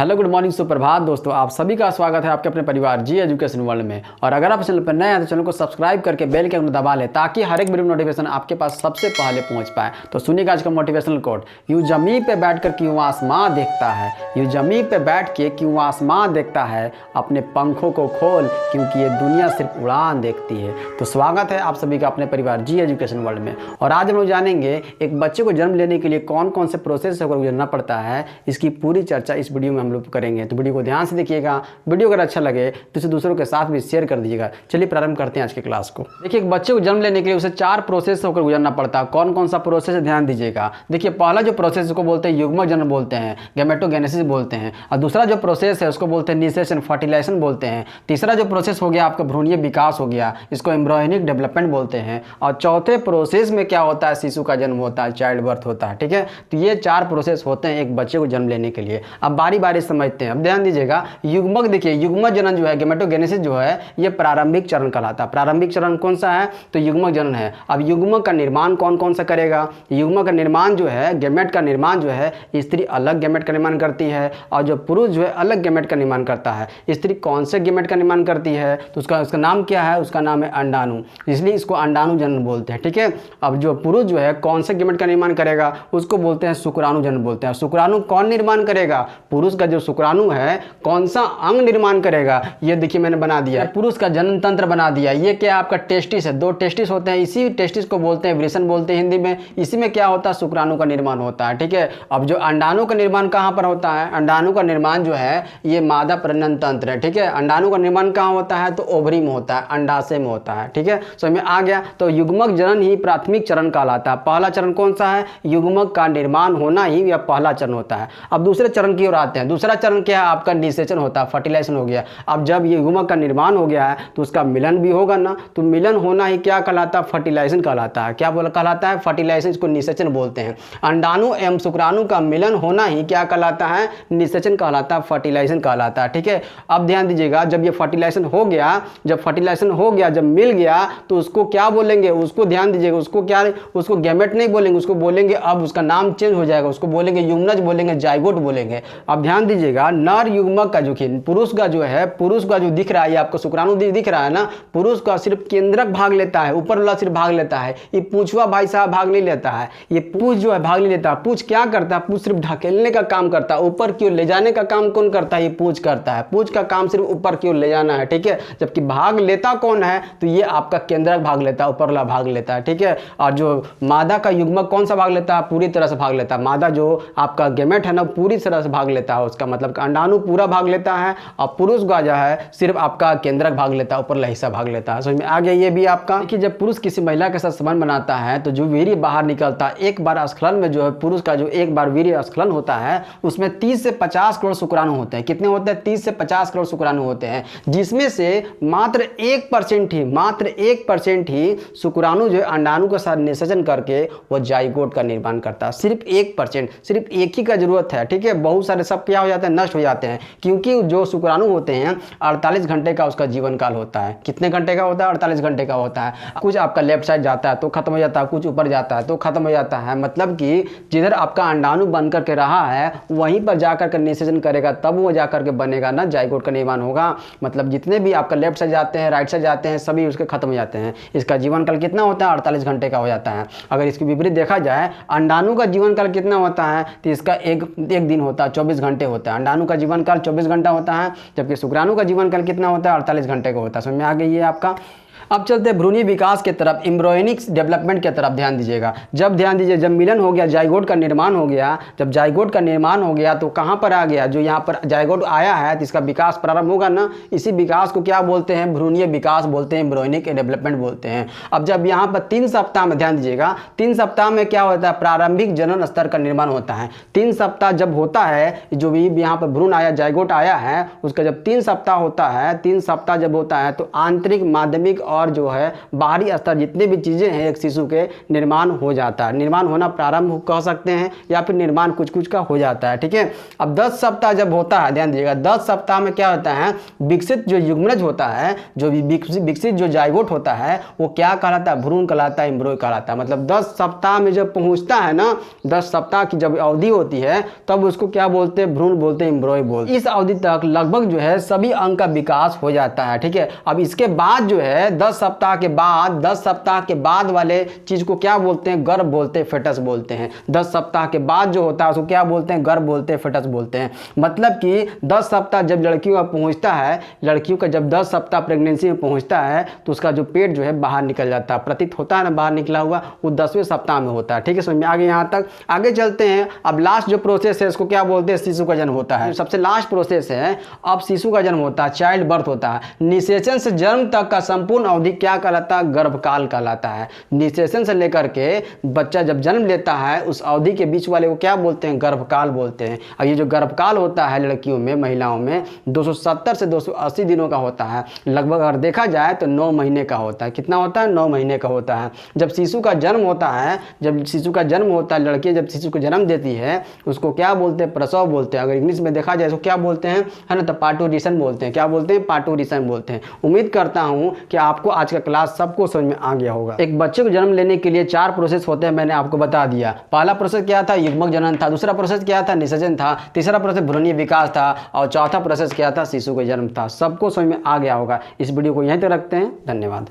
Hello good morning सुप्रभात दोस्तों, आप सभी का स्वागत है आपके अपने परिवार जी एजुकेशन वर्ल्ड में। और अगर आप चैनल पर नए हैं तो चैनल को सब्सक्राइब करके बेल के आइकन दबा लें ताकि हर एक वीडियो नोटिफिकेशन आपके पास सबसे पहले पहुंच पाए। तो सुनिएगा आज का मोटिवेशनल कोट। यूं जमीन पे बैठ कर क्यों आसमां देखता है, यूं जमीन पे बैठ के क्यों आसमां देखता है, अपने पंखों को खोल क्योंकि ये दुनिया सिर्फ उड़ान देखती है। तो स्वागत है आप सभी का अपने परिवार जी एजुकेशन वर्ल्ड में। और आज हम लोग जानेंगे एक बच्चे को जन्म लेने के लिए कौन कौन से प्रोसेस से होकर गुजरना पड़ता है, इसकी पूरी चर्चा इस वीडियो में हम लोग करेंगे। तो वीडियो को ध्यान से देखिएगा। वीडियो अगर अच्छा लगे तो इसे दूसरों के साथ भी शेयर कर दीजिएगा। चलिए प्रारंभ करते हैं आज की क्लास को। देखिए, एक बच्चे को जन्म लेने के लिए उसे 4 प्रोसेस से होकर गुजरना पड़ता है। कौन कौन सा प्रोसेस है ध्यान दीजिएगा। देखिए, पहला जो प्रोसेस को बोलते हैं युग्मक जन्म बोलते हैं, गैमेटोजेनेसिस बोलते हैं। और दूसरा जो प्रोसेस है उसको बोलते हैं निषेचन, फर्टिलाइजेशन बोलते हैं। तीसरा जो प्रोसेस हो गया आपका भ्रूणीय विकास हो गया, इसको एम्ब्रियोनिक डेवलपमेंट बोलते हैं। और चौथे प्रोसेस में क्या होता है, शिशु का जन्म होता है, चाइल्ड बर्थ होता है। ठीक है, तो ये 4 प्रोसेस होते हैं एक बच्चे को जन्म लेने के लिए। अब बारी बारी समझते हैं। अब ध्यान दीजिएगा, युग्मक देखिए, युग्मक जनन जो है, गैमेटोजेनेसिस जो है, ये प्रारंभिक चरण कहलाता है। प्रारंभिक चरण कौन सा है, तो युग्मक जनन है। अब युग्मक का निर्माण कौन कौन सा करेगा, युग्मक का निर्माण जो है, गैमेट का निर्माण जो है, स्त्री अलग गैमेट का निर्माण करती है और जो पुरुष जो है अलग गैमेट का निर्माण करता है। स्त्री कौन से गैमेट का निर्माण करती है, तो उसका नाम क्या है, उसका नाम है अंडाणु, इसलिए इसको अंडाणु जनन बोलते हैं। ठीक है, अब जो पुरुष जो है कौन से गैमेट का निर्माण करेगा, उसको बोलते हैं शुक्राणु जनन बोलते हैं। शुक्राणु कौन निर्माण करेगा, पुरुष का जो शुक्राणु है कौन सा अंग निर्माण करेगा, ये देखिए मैंने बना दिया, पुरुष का जनन तंत्र बना दिया। ये क्या आपका टेस्टिस है, 2 टेस्टिस होते हैं, इसी टेस्टिस को बोलते हैं वृषण बोलते हैं हिंदी में। इसी में क्या होता है, शुक्राणु का निर्माण होता है। ठीक है, अब जो अंडाणु का निर्माण कहाँ पर होता है, अंडाणु का निर्माण जो है ये मादा प्रजनन तंत्र है। ठीक है, अंडाणु का निर्माण कहाँ होता है, तो ओवरी में होता है, अंडाशय में होता है। ठीक है, समझ में आ गया। तो युग्मक जनन ही प्राथमिक चरण कहलाता है। पहला चरण कौन सा है, युग्मक का निर्माण होना ही यह पहला चरण होता है। अब दूसरे चरण की ओर आते हैं। दूसरा चरण क्या है आपका, निषेचन होता है, फर्टिलाइजेशन हो गया। अब जब ये युग्मक का निर्माण हो गया है तो उसका मिलन भी होगा ना, तो मिलन होना ही क्या कहलाता है, फर्टिलाइजेशन कहलाता है। क्या कहलाता है, फर्टिलाइजेशन, इसको निषेचन बोलते हैं। अंडाणु एवं शुक्राणु का मिलन होना ही क्या कहलाता है, निषेचन कहलाता है, फर्टिलाइजेशन कहलाता है। ठीक है, अब ध्यान दीजिएगा, जब ये फर्टिलाइजेशन हो गया, जब मिल गया तो उसको क्या बोलेंगे, उसको ध्यान दीजिएगा, उसको क्या, उसको गैमेट नहीं बोलेंगे, उसको बोलेंगे, अब उसका नाम चेंज हो जाएगा, उसको बोलेंगे युग्मनज बोलेंगे, जाइगोट बोलेंगे। अब ध्यान दीजिएगा, नर युग्मक का जो पुरुष का जो है, पुरुष का जो दिख रहा है, ये आपको शुक्राणु दिख रहा है ना, पुरुष का सिर्फ केंद्रक भाग लेता है, ऊपर वाला सिर्फ भाग लेता है। ये पूछवा भाई साहब भाग नहीं लेता है, ये पूछ जो है भाग नहीं लेता। पूछ क्या करता है, पूछ सिर्फ ढकेलने का काम करता है, ऊपर की ओर ले जाने का काम कौन करता है, ये पूछ करता है। पूछ का काम सिर्फ ऊपर की ओर ले जाना है। ठीक है, जबकि भाग लेता कौन है, तो ये आपका केंद्रक भाग लेता है, ऊपर वाला भाग लेता है। ठीक है, और जो मादा का युग्मक कौन सा भाग लेता है, पूरी तरह से भाग लेता है। मादा जो आपका गैमेट है ना, पूरी तरह से भाग लेता है, उसका मतलब अंडाणु पूरा भाग लेता है, और पुरुष का जो है सिर्फ आपका केंद्रक भाग लेता है, ऊपर हिस्सा भाग लेता है। समझ में आ गया। ये भी आपका कि जब पुरुष किसी महिला के साथ संबंध बनाता है तो जो वीर्य बाहर निकलता है, एक बार स्खलन में जो है पुरुष का जो एक बार वीर्य स्खलन होता है उसमें 30 से 50 करोड़ शुक्राणु होते हैं। कितने होते हैं, 30 से 50 करोड़ शुक्राणु होते हैं, जिसमें से मात्र 1% ही शुक्राणु जो है अंडाणु के साथ निषेचन करके वो जाइगोट का निर्माण करता है। सिर्फ 1%, सिर्फ एक ही का जरूरत है। ठीक है, बहुत सारे सब क्या हो जाते हैं, नष्ट हो जाते हैं, क्योंकि जो शुक्राणु होते हैं 48 घंटे का उसका जीवन काल होता है। कितने घंटे का होता है, 48 घंटे का होता है। कुछ आपका लेफ्ट साइड जाता है तो खत्म हो जाता है, कुछ ऊपर जाता है तो खत्म हो जाता है। मतलब कि जिधर आपका अंडाणु बन करके रहा है वहीं पर जाकर के निषेचन करेगा, तब वो जाकर के बनेगा ना, जाइगोट का निर्माण होगा। मतलब जितने भी आपका लेफ्ट साइड जाते हैं, राइट साइड जाते हैं, सभी उसके खत्म हो जाते हैं। इसका जीवन काल कितना होता है, 48 घंटे का हो जाता है। अगर इसके विपरीत देखा जाए, अंडाणु का जीवन काल कितना होता है, तो इसका एक दिन होता है, 24 घंटे होता है। अंडाणु का जीवन काल 24 घंटा होता है, जबकि शुक्राणु का जीवन काल कितना होता है, 48 घंटे का होता है। समझ में आ गई है आपका। अब चलते हैं भ्रूणीय विकास के तरफ, एम्ब्रियोनिक डेवलपमेंट के तरफ ध्यान दीजिएगा। जब ध्यान दीजिए, जब मिलन हो गया, जाइगोट का निर्माण हो गया, जब जाइगोट का निर्माण हो गया तो कहाँ पर आ गया, जो यहाँ पर जाइगोट आया है तो इसका विकास प्रारंभ होगा ना, इसी विकास को क्या बोलते हैं, भ्रूणीय विकास बोलते हैं, एम्ब्रियोनिक डेवलपमेंट बोलते हैं। अब जब यहाँ पर 3 सप्ताह में ध्यान दीजिएगा, 3 सप्ताह में क्या होता है, प्रारंभिक जनन स्तर का निर्माण होता है। 3 सप्ताह जब होता है, जो भी यहाँ पर भ्रूण आया, जाइगोट आया है, उसका जब 3 सप्ताह होता है, 3 सप्ताह जब होता है तो आंतरिक, माध्यमिक और और जो है बाहरी स्तर जितने भी चीज़ें हैं एक शिशु के निर्माण हो जाता है। निर्माण होना प्रारंभ कह सकते हैं या फिर निर्माण कुछ कुछ का हो जाता है। ठीक है, अब 10 सप्ताह जब होता है, ध्यान दीजिएगा, 10 सप्ताह में क्या होता है, विकसित जो युग्मनज होता है, जो विकसित जो जाइगोट होता है वो क्या कहलाता है, भ्रूण कहलाता है, एम्ब्रॉय कहलाता है। मतलब 10 सप्ताह में जब पहुंचता है ना, 10 सप्ताह की जब अवधि होती है तब उसको क्या बोलते हैं, भ्रूण बोलते हैं, एम्ब्रॉय बोलते हैं। इस अवधि तक लगभग जो है सभी अंग का विकास हो जाता है। ठीक है, अब इसके बाद जो है 10 सप्ताह के बाद, 10 सप्ताह के बाद वाले चीज को क्या बोलते हैं, गर्भ बोलते हैं, फेटस बोलते हैं। 10 सप्ताह के बाद जो होता है उसको क्या बोलते हैं, गर्भ बोलते हैं, फेटस बोलते हैं। मतलब कि 10 सप्ताह जब लड़कियों का पहुंचता है, लड़कियों का जब 10 सप्ताह प्रेगनेंसी में पहुंचता है तो उसका जो पेट जो है बाहर निकल जाता है, प्रतीत होता है ना बाहर निकला हुआ, वो 10वें सप्ताह में होता है। ठीक है, समझ में आगे, यहाँ तक आगे चलते हैं। अब लास्ट जो प्रोसेस है उसको क्या बोलते हैं, शिशु का जन्म होता है। सबसे लास्ट प्रोसेस है, अब शिशु का जन्म होता है, चाइल्ड बर्थ होता है। निषेचन से जन्म तक का संपूर्ण अवधि क्या कहलाता है, गर्भकाल कहलाता है। निषेचन से लेकर के बच्चा जब जन्म लेता है उस अवधि के बीच वाले को क्या बोलते हैं, गर्भकाल बोलते हैं। अब ये जो गर्भकाल होता है लड़कियों में, महिलाओं में 270 से 280 दिनों का होता है। लगभग अगर देखा जाए तो 9 महीने का होता है। कितना होता है, 9 महीने का होता है। जब शिशु का जन्म होता है, जब शिशु का जन्म होता है, लड़की जब शिशु को जन्म देती है उसको क्या बोलते हैं, प्रसव बोलते हैं। अगर इंग्लिश में देखा जाए तो क्या बोलते हैं, है ना, तो पार्टूरिशन बोलते हैं। क्या बोलते हैं, पार्टूरिशन बोलते हैं। उम्मीद करता हूं कि आपको आज का क्लास सबको समझ में आ गया होगा। एक बच्चे को जन्म लेने के लिए 4 प्रोसेस होते हैं, मैंने आपको बता दिया। पहला प्रोसेस क्या था, युग्मक जनन था। दूसरा प्रोसेस क्या था, निषेचन था। तीसरा प्रोसेस भ्रूणीय विकास था और चौथा प्रोसेस क्या था, शिशु का जन्म था। सबको समझ में आ गया होगा। इस वीडियो को यहीं तक रखते हैं। धन्यवाद।